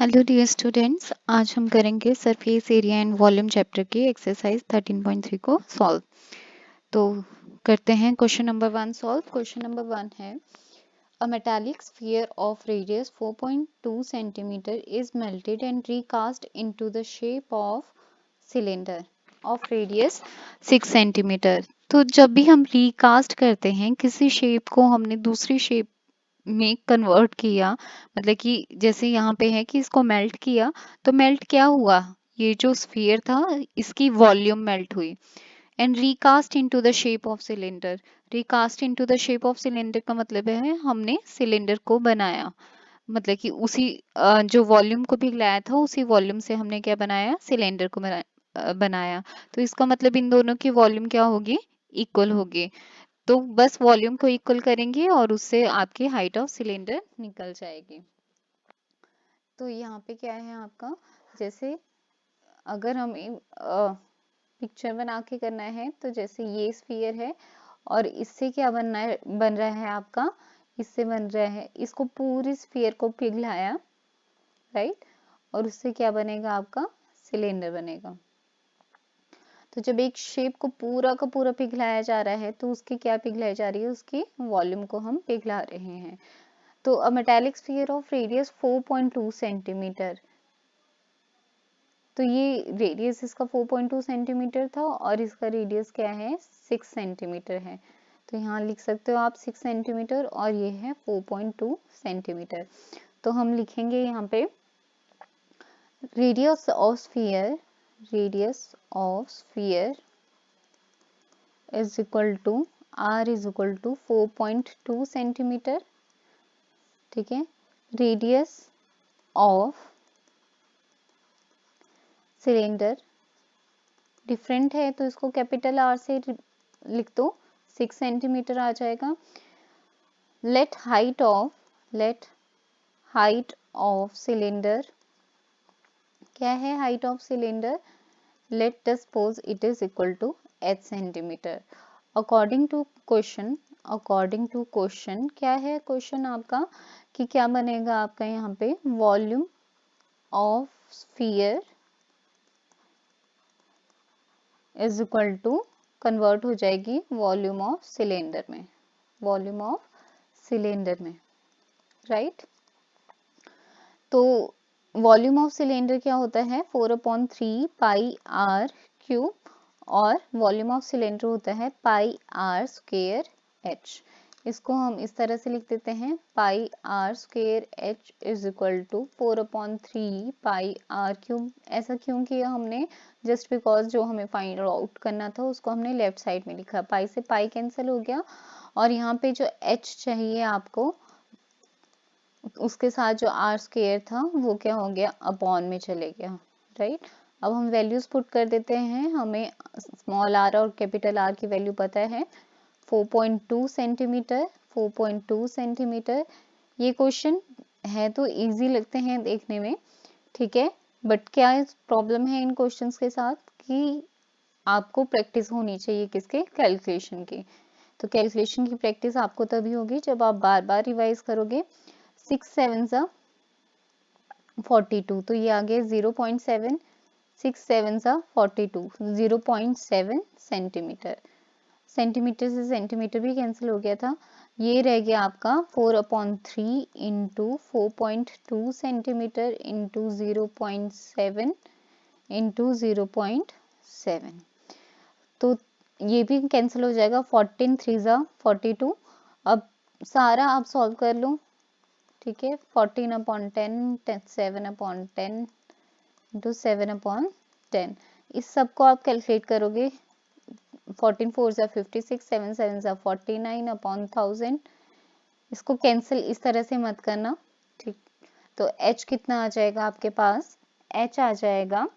Hello dear students, आज हम करेंगे surface area and volume chapter की एक्सरसाइज 13.3 को सॉल्व। तो करते हैं question number 1 solve. Question number 1 है अ metallic sphere of radius 4.2 centimetre is melted and recast into the shape of cylinder of radius 6 centimetre. तो जब भी हम रीकास्ट करते हैं किसी शेप को, हमने दूसरी शेप में कन्वर्ट किया, मतलब कि जैसे यहाँ पे है कि इसको मेल्ट किया, तो मेल्ट क्या हुआ, ये जो स्फीयर था इसकी वॉल्यूम मेल्ट हुई। And recast into the shape of cylinder, recast into the shape of cylinder का मतलब है हमने सिलेंडर को बनाया, मतलब कि उसी जो वॉल्यूम को पिघलाया था उसी वॉल्यूम से हमने क्या बनाया, सिलेंडर को बनाया। तो इसका मतलब इन दोनों की वॉल्यूम क्या होगी, इक्वल होगी। तो बस वॉल्यूम को इक्वल करेंगे और उससे आपकी हाइट ऑफ सिलेंडर निकल जाएगी। तो यहाँ पे क्या है आपका, जैसे अगर हमें पिक्चर बना के करना है, तो जैसे ये स्फीयर है और इससे क्या बनना है, बन रहा है आपका, इससे बन रहा है, इसको पूरी स्फीयर को पिघलाया, राइट, और उससे क्या बनेगा आपका, सिलेंडर बनेगा। तो जब एक शेप को पूरा का पूरा पिघलाया जा रहा है तो उसकी क्या पिघलाई जा रही है, उसकी वॉल्यूम को हम पिघला रहे हैं। तो अ metallic sphere of radius 4.2 centimetre, तो ये रेडियस इसका 4.2 सेंटीमीटर था और इसका रेडियस क्या है, 6 सेंटीमीटर है। तो यहाँ लिख सकते हो आप 6 सेंटीमीटर और ये है 4.2 सेंटीमीटर। तो हम लिखेंगे यहाँ पे radius of sphere, radius of sphere is equal to r is equal to 4.2 centimetre, ठीक है। रेडियस ऑफ सिलेंडर डिफरेंट है तो इसको कैपिटल आर से लिख दो, 6 सेंटीमीटर आ जाएगा। लेट हाइट ऑफ सिलेंडर, क्या है height of cylinder, let suppose it is equal to h centimetre. According to question, according to question क्या है क्वेश्चन आपका, कि क्या बनेगा आपका यहाँ पे, volume of sphere is equal to, convert हो जाएगी वॉल्यूम ऑफ सिलेंडर में, वॉल्यूम ऑफ सिलेंडर में, राइट। तो वॉल्यूम ऑफ सिलेंडर क्या होता है, 4/3 पाई आर क्यूब, और वॉल्यूम ऑफ सिलेंडर होता है पाई आर स्क्वेयर एच। इसको हम इस तरह से लिख देते हैं, pi R square H is equal to 4/3 pi are cube. ऐसा क्यों किया हमने, जस्ट बिकॉज जो हमें फाइंड आउट करना था उसको हमने लेफ्ट साइड में लिखा, पाई से पाई कैंसिल हो गया और यहाँ पे जो एच चाहिए आपको, उसके साथ जो आर स्क्वेयर था वो क्या हो गया, अपॉन में चले गया, राइट। अब हम वैल्यूज पुट कर देते हैं, हमें स्मॉल आर और कैपिटल आर की वैल्यू पता है, 4.2 सेंटीमीटर, 4.2 सेंटीमीटर। ये क्वेश्चन है तो इजी लगते हैं देखने में, ठीक है, बट क्या प्रॉब्लम है इन क्वेश्चंस के साथ, कि आपको प्रैक्टिस होनी चाहिए किसके, कैलकुलेशन की। तो कैलकुलेशन की प्रैक्टिस आपको तभी होगी जब आप बार बार रिवाइज करोगे। 6 7 सा 42, तो ये आ गया 0.7, 6 7 सा 42, 0.7 सेंटीमीटर। सेंटीमीटर से सेंटीमीटर भी कैंसिल हो गया था, ये रह गया आपका 4/3 इंटू 4.2 सेंटीमीटर इंटू 0.7 इंटू 0.7। तो ये भी कैंसिल हो जाएगा, 14 3 सा 42। अब सारा आप सॉल्व कर लो, ठीक है, 14/10, 7/10 इंटू 7/10, इस सब को आप कैलकुलेट करोगे, 14 4 ज़ा 56, 7 7 ज़ा 49/1000। इसको कैंसिल इस तरह से मत करना, ठीक। तो h कितना आ जाएगा आपके पास, h आ जाएगा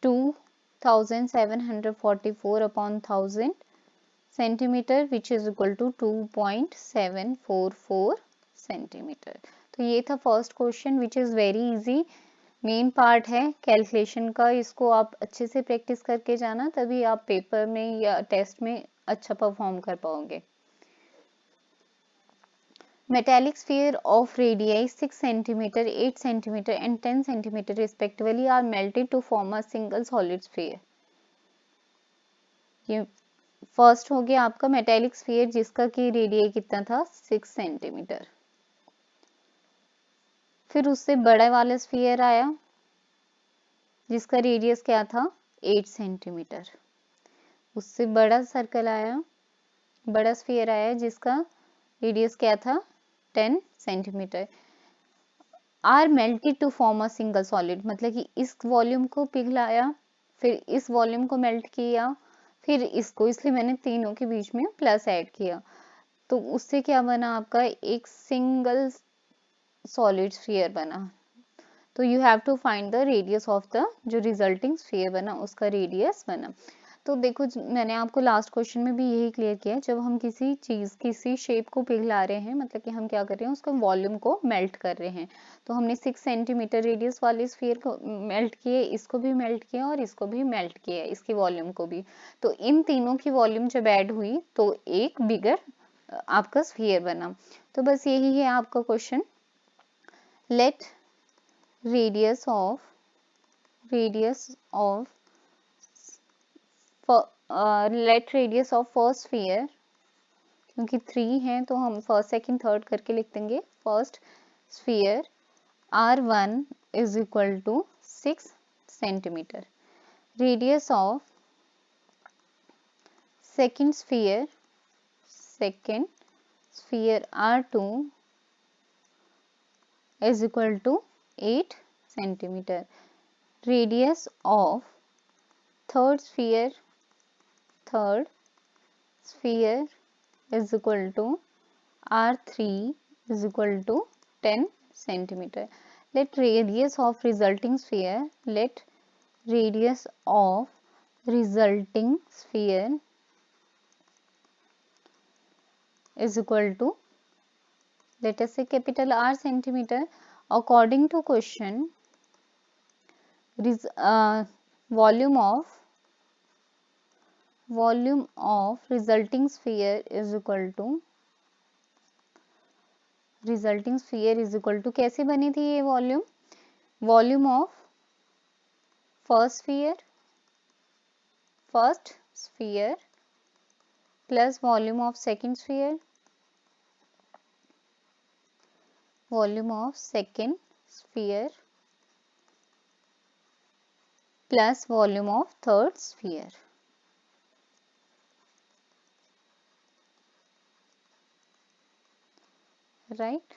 2744/1000 centimetre, which is equal to 2.744 centimetre. तो ये था first question which is very easy. Main part है कैलकुलेशन का, इसको आप अच्छे से प्रैक्टिस करके जाना, तभी आप पेपर में या टेस्ट में अच्छा परफॉर्म कर पाओगे। Metallic sphere of radii 6 cm, 8 cm and 10 cm respectively are melted to form a single solid sphere. ये फर्स्ट हो गया आपका मेटेलिक स्फीयर जिसका कि रेडियस कितना था 6 सेंटीमीटर। फिर उससे बड़ा वाला स्फीयर आया जिसका रेडियस क्या था 8 सेंटीमीटर। उससे बड़ा सर्कल आया, बड़ा स्फीयर आया जिसका रेडियस क्या था 10 centimetre. Are melted to form a single solid, मतलब कि इस वॉल्यूम को पिघलाया, फिर इस वॉल्यूम को मेल्ट किया, फिर इसको, इसलिए मैंने तीनों के बीच में प्लस ऐड किया। तो उससे क्या बना आपका एक सिंगल सॉलिड स्फीयर बना। तो you have to find the radius of the जो रिजल्टिंग स्फीयर बना उसका रेडियस बना। तो देखो मैंने आपको लास्ट क्वेश्चन में भी यही क्लियर किया, जब हम किसी चीज किसी शेप को पिघला रहे हैं मतलब कि हम क्या कर रहे हैं उसका वॉल्यूम को मेल्ट कर रहे हैं। तो हमने 6 सेंटीमीटर रेडियस वाले स्फीयर को मेल्ट किए, इसको भी मेल्ट किया और इसको भी मेल्ट किया, इसकी वॉल्यूम को भी। तो इन तीनों की वॉल्यूम जब ऐड हुई तो एक बिगर आपका स्फीयर बना। तो बस यही है आपका question. Let radius of let radius of first sphere, क्योंकि 3 है तो हम फर्स्ट सेकंड थर्ड करके लिख देंगे। First sphere R1 is equal to 6 centimetre. Radius of second sphere R2 is equal to 8 centimetre. Radius of third sphere is equal to R3 is equal to 10 centimeter. Let radius of resulting sphere is equal to, let us say, capital R centimeter. According to question, volume of resulting sphere is equal to कैसे बनी थी ये volume of first sphere plus volume of second sphere plus volume of third sphere. Right,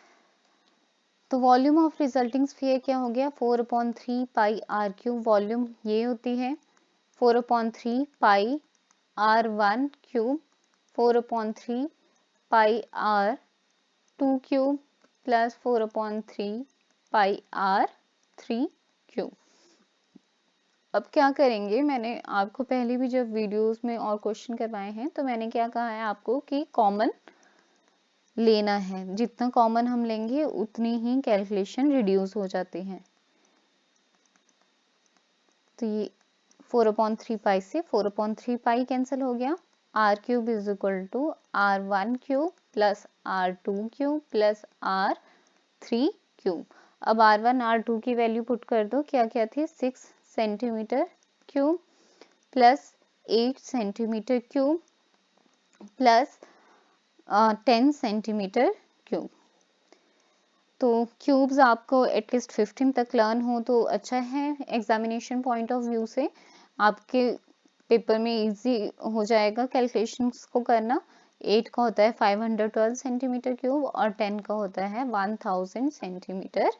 तो volume of resulting sphere क्या हो गया 4/3 pi are cube. Volume ये होती है 4/3 पाई R1 क्यूब, 4/3 पाई R2 क्यूब प्लस 4/3 पाई R3 क्यूब। अब क्या करेंगे, मैंने आपको पहले भी जब वीडियोस में और क्वेश्चन करवाए हैं तो मैंने क्या कहा है आपको कि कॉमन लेना है, जितना कॉमन हम लेंगे उतनी ही कैलकुलेशन रिड्यूस हो जाती है। तो ये 4/3 पाई से 4/3 पाई कैंसिल हो गया, R cube is equal to R1 cube plus R2 cube plus R3 cube. अब R1 R2 की वैल्यू पुट कर दो, क्या क्या थी 6 centimetre cube plus 8 centimetre cube plus 10 centimetre cube. तो क्यूब्स आपको एटलीस्ट 15 तक लर्न हो तो अच्छा है, एग्जामिनेशन पॉइंट ऑफ व्यू से आपके पेपर में इजी हो जाएगा कैलकुलेशंस को करना। 8 का होता है 512 सेंटीमीटर क्यूब और 10 का होता है 1000 सेंटीमीटर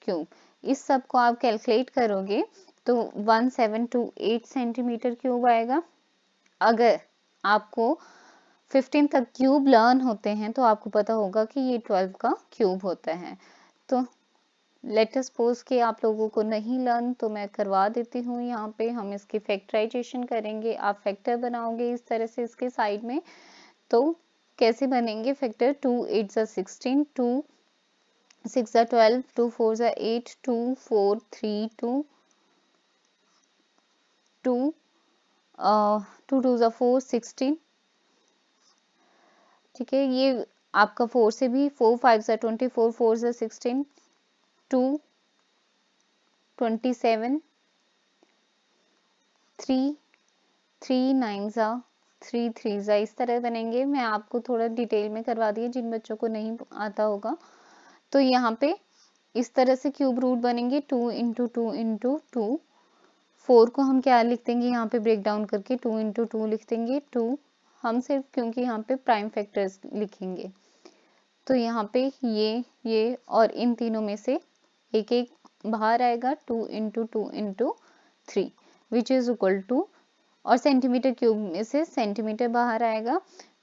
क्यूब। इस सब को आप कैलकुलेट करोगे तो 1728 सेंटीमीटर क्यूब आएगा। अगर आपको 15 तक क्यूब लर्न होते हैं तो आपको पता होगा कि ये 12 का क्यूब होता है। तो लेट अस सपोज कि आप लोगों को नहीं लर्न तो मैं करवा देती हूँ। यहाँ पे हम इसकी फैक्टराइजेशन करेंगे, आप फैक्टर बनाओगे इस तरह से इसके साइड में। तो कैसे बनेंगे फैक्टर, 2 8 16, 2 6 12, 2 4 8, 2 4 3 2, 2 2 2 4 16। ठीक है, ये आपका 4 से भी 4 5 से 24, 4 से 16, 2 27, 3 3 9 सा 3 3 सा इस तरह बनेंगे। मैं आपको थोड़ा डिटेल में करवा दिए जिन बच्चों को नहीं आता होगा। तो यहाँ पे इस तरह से क्यूब रूट बनेंगे 2 इंटू 2 इंटू 2। 4 को हम क्या लिख देंगे यहाँ पे ब्रेक डाउन करके 2 इंटू 2 लिख देंगे 2। हम सिर्फ क्योंकि यहाँ पे प्राइम फैक्टर्स लिखेंगे तो यहाँ पे ये और इन तीनों में से एक एक बाहर आएगा 2 into 2 into 3 which is equal to, और सेंटीमीटर क्यूब में से सेंटीमीटर बाहर आएगा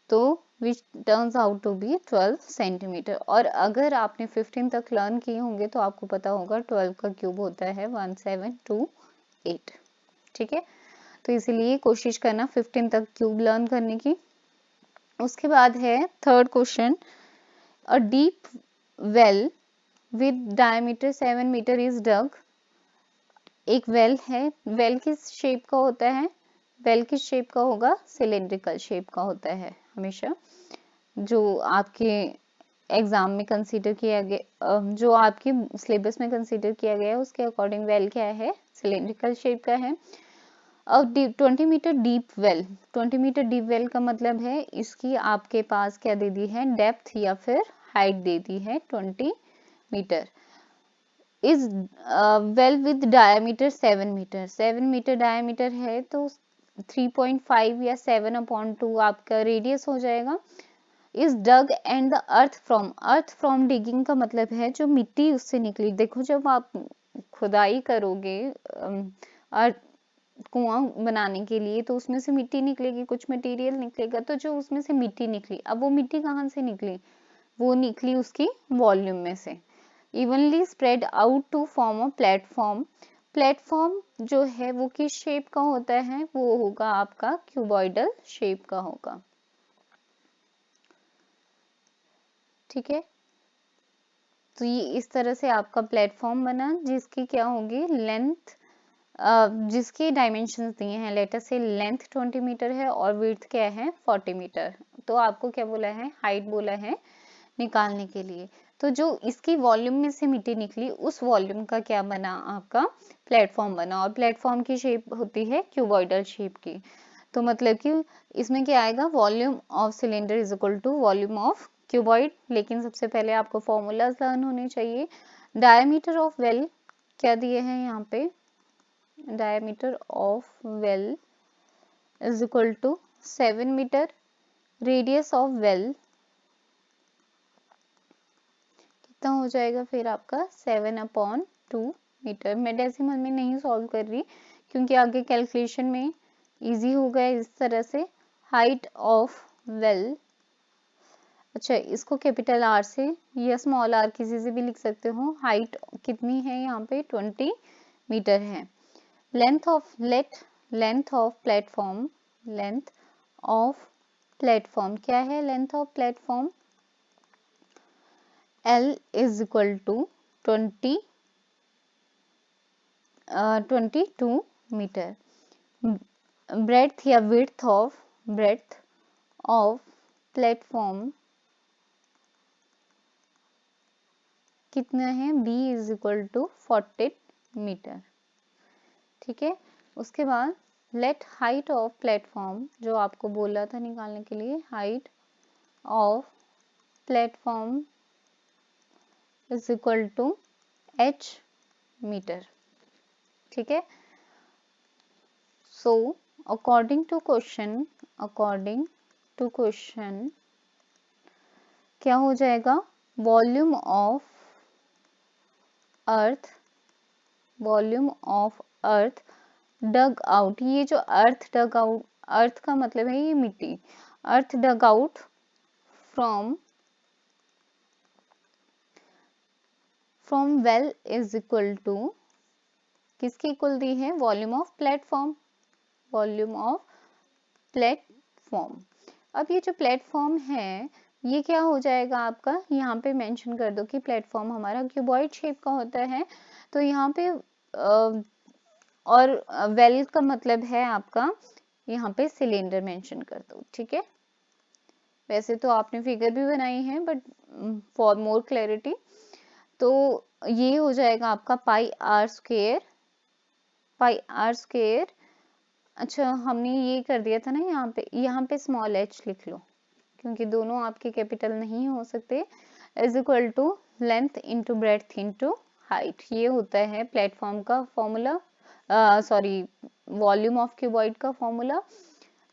तो which turns out to be 12 centimetre. और अगर आपने 15 तक लर्न किए होंगे तो आपको पता होगा 12 का क्यूब होता है 1728। ठीक है, तो इसीलिए कोशिश करना 15 तक क्यूब लर्न करने की। उसके बाद है third question, a deep well with diameter 7 metre is dug. एक वेल है, वेल किस शेप का होता है? वेल किस शेप का होगा? सिलेंड्रिकल शेप का होता है हमेशा। जो आपके एग्जाम में कंसीडर किया गया, जो आपके सिलेबस में कंसीडर किया गया है उसके अकॉर्डिंग वेल क्या है? सिलेंड्रिकल शेप का है। अब 20 metre deep well, 20 metre deep well का मतलब है इसकी आपके पास क्या दे दी है? डेप्थ या फिर हाइट दे दी है 20 मीटर। इस well with diameter 7 metre, 7 metre diameter है तो 3.5 या 7/2 आपका रेडियस हो जाएगा। इस dug and the earth from digging का मतलब है जो मिट्टी उससे निकली। देखो जब आप खुदाई करोगे कुआं बनाने के लिए तो उसमें से मिट्टी निकलेगी, कुछ मटेरियल निकलेगा, तो जो उसमें से मिट्टी निकली, अब वो मिट्टी कहाँ से निकली? वो निकली उसकी वॉल्यूम में से। Evenly spread out to form a platform. Platform जो है वो किस शेप का होता है? वो होगा आपका क्यूबॉइडल शेप का होगा। ठीक है, तो ये इस तरह से आपका प्लेटफॉर्म बना जिसकी क्या होगी? लेंथ, जिसके डायमेंशंस दिए हैं, लेटर से लेंथ 20 मीटर है और विड्थ क्या है? 40 मीटर। तो आपको क्या बोला है? हाइट बोला है निकालने के लिए। तो जो इसकी वॉल्यूम में से मिट्टी निकली उस वॉल्यूम का क्या बना? आपका प्लेटफॉर्म बना। और प्लेटफॉर्म की शेप होती है क्यूबॉइडल शेप की। तो मतलब कि इसमें क्या आएगा? Volume of cylinder is equal to volume of cuboid. लेकिन सबसे पहले आपको फॉर्मूलाज लर्न होने चाहिए। डायमीटर ऑफ वेल क्या दिए हैं यहाँ पे? Diameter of well is equal to 7 metre. Radius of well कितना हो जाएगा फिर आपका? 7/2 मीटर। मैं डेसिमल में नहीं सॉल्व कर रही क्योंकि आगे कैलकुलेशन में इजी होगा इस तरह से। हाइट ऑफ वेल, अच्छा इसको कैपिटल आर से या स्मॉल आर किसी से भी लिख सकते हो। हाइट कितनी है यहाँ पे? 20 मीटर है। Length of platform, length of platform क्या है? Length of platform L is equal to 22 metre. Breadth या विड्थ ऑफ प्लेटफॉर्म कितना है? B is equal to 40 metre. ठीक है, उसके बाद लेट हाइट ऑफ प्लेटफॉर्म, जो आपको बोला था निकालने के लिए, height of platform is equal to h metre. ठीक है, सो अकॉर्डिंग टू क्वेश्चन क्या हो जाएगा? Volume of earth dug out. ये जो अर्थ डग आउट, अर्थ का मतलब है ये मिट्टी। Earth dug out from well is equal to, किसकी इक्वल दी है? Volume of platform. अब ये जो प्लेटफॉर्म है ये क्या हो जाएगा आपका? यहाँ पे मेंशन कर दो कि प्लेटफॉर्म हमारा क्यूबॉइड शेप का होता है। तो यहाँ पे और वेल का मतलब है आपका, यहाँ पे सिलेंडर मेंशन कर दो। ठीक है, वैसे तो आपने फिगर भी बनाई है बट फॉर मोर क्लैरिटी, तो ये हो जाएगा आपका pi are square, pi are square. अच्छा हमने ये कर दिया था ना, यहाँ पे स्मॉल h लिख लो क्योंकि दोनों आपके कैपिटल नहीं हो सकते, is equal to length into breadth into height. ये होता है प्लेटफॉर्म का formula, sorry volume of cuboid का फॉर्मूला।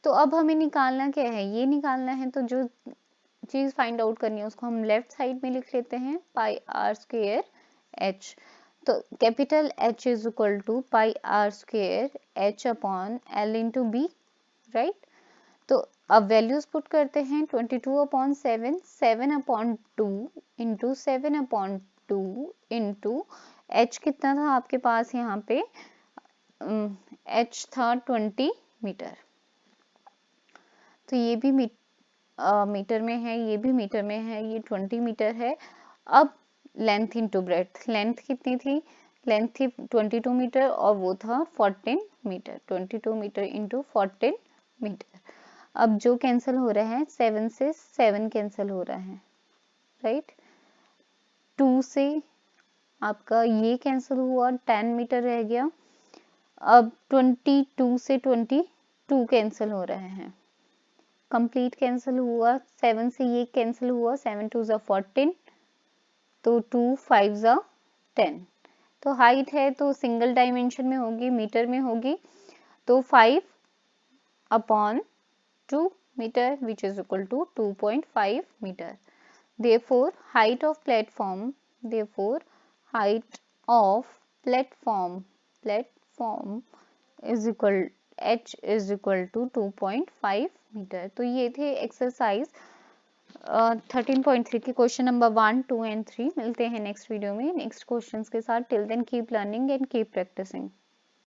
तो अब हमें निकालना क्या है, ये निकालना है, तो जो चीज फाइंड आउट करनी है उसको हम लेफ्ट साइड में लिख लेते हैं, पाई आर स्क्वायर h। तो capital H is equal to pi are square h upon L into b, right. तो अब वैल्यूज पुट करते हैं, 22/7, 7/2 इंटू 7/2 इंटू h कितना था आपके पास यहाँ पे, h था 20 मीटर। तो ये भी मीटर में है, ये भी मीटर में है, ये 20 मीटर है। अब लेंथ इंटू ब्रेड्थ, लेंथ कितनी थी, लेंथ थी 22 मीटर और वो था 14 मीटर, 22 मीटर इंटू 14 मीटर। अब जो कैंसिल हो रहा है, 7 से 7 कैंसिल हो रहा है, राइट। 2 से आपका ये कैंसिल हुआ, 10 मीटर रह गया। अब 22 से 22 कैंसिल हो रहे हैं, कंप्लीट कैंसिल हुआ। 7 से ये कैंसिल हुआ, 7 2 ज़ा 14, तो 2 5 ज़ा 10। तो हाइट है तो सिंगल डायमेंशन में होगी, मीटर में होगी, तो 5/2 metre which is equal to 2.5 metre. Therefore height of platform, therefore height of platform is equal h is equal to 2.5 metre. तो ये थे एक्सरसाइज 13.3 के क्वेश्चन नंबर 1, 2 एंड 3। मिलते हैं नेक्स्ट वीडियो में नेक्स्ट क्वेश्चंस के साथ। Till then keep learning and keep practising.